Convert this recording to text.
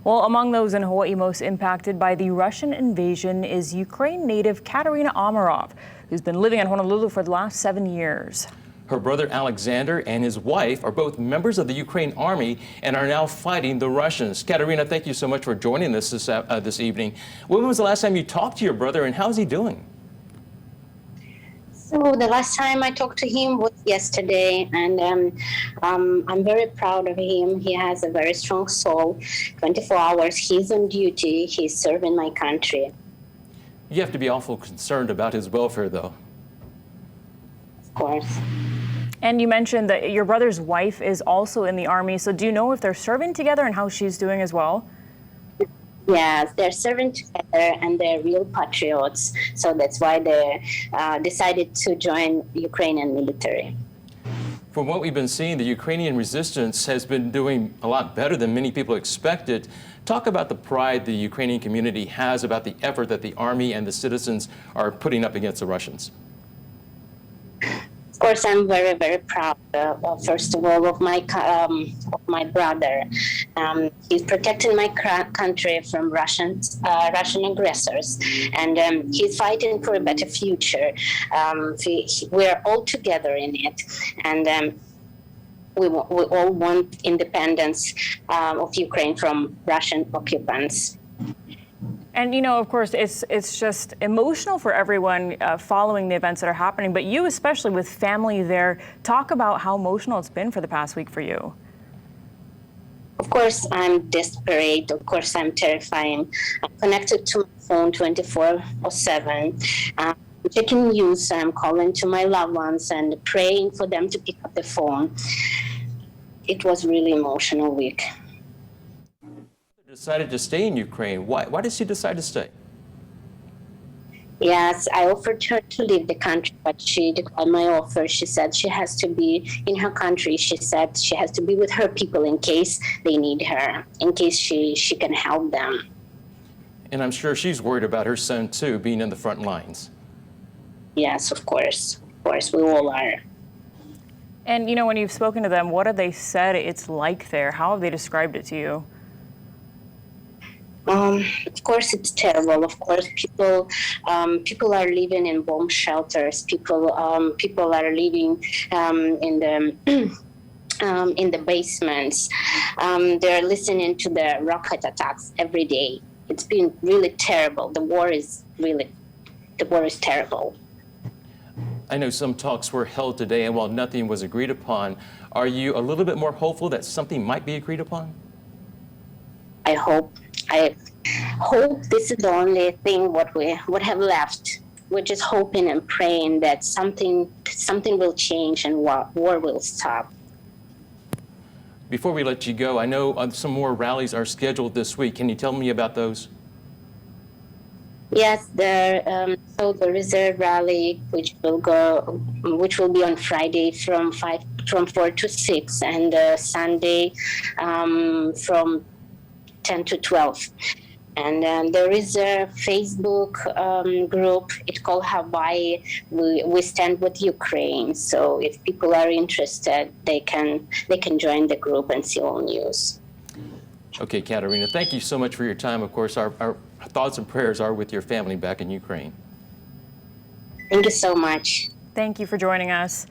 Well, among those in Hawaii most impacted by the Russian invasion is Ukraine native Katerina Amarov, who's been living in Honolulu for the last 7 years. Her brother Alexander and his wife are both members of the Ukraine army and are now fighting the Russians. Katerina, thank you so much for joining us this evening. When was the last time you talked to your brother, and how's he doing? So the last time I talked to him was yesterday, and I'm very proud of him. He has a very strong soul. 24 hours, he's on duty. He's serving my country. You have to be awful concerned about his welfare, though. Of course. And you mentioned that your brother's wife is also in the army. So do you know if they're serving together and how she's doing as well? Yes, they're serving together and they're real patriots. So that's why they decided to join Ukrainian military. From what we've been seeing, the Ukrainian resistance has been doing a lot better than many people expected. Talk about the pride the Ukrainian community has about the effort that the army and the citizens are putting up against the Russians. Of course, I'm very, very proud, first of all, of my brother. He's protecting my country from Russian aggressors, and he's fighting for a better future. We're all together in it, and we all want independence of Ukraine from Russian occupants. And, you know, of course, it's just emotional for everyone following the events that are happening, but you especially with family there. Talk about how emotional it's been for the past week for you. Of course, I'm desperate. Of course, I'm terrifying. I'm connected to my phone 24/7. Checking news, I'm calling to my loved ones and praying for them to pick up the phone. It was really emotional week. Decided to stay in Ukraine. Why did she decide to stay? Yes, I offered her to leave the country, but she declined my offer. She said she has to be in her country. She said she has to be with her people in case they need her, in case she can help them. And I'm sure she's worried about her son, too, being in the front lines. Yes, of course. Of course, we all are. And, you know, when you've spoken to them, what have they said it's like there? How have they described it to you? Of course, it's terrible. Of course, people are living in bomb shelters. People are living in the basements. They're listening to the rocket attacks every day. It's been really terrible. The war is terrible. I know some talks were held today, and while nothing was agreed upon, are you a little bit more hopeful that something might be agreed upon? I hope this is the only thing what have left. We're just hoping and praying that something will change and war will stop. Before we let you go, I know some more rallies are scheduled this week. Can you tell me about those? Yes, so the reserve rally, which will be on Friday from 4 to 6, and Sunday from 10 to 12. And there is a Facebook group. It's called Hawaii. We stand with Ukraine. So if people are interested, they can join the group and see all news. Okay, Katerina, thank you so much for your time. Of course, our thoughts and prayers are with your family back in Ukraine. Thank you so much. Thank you for joining us.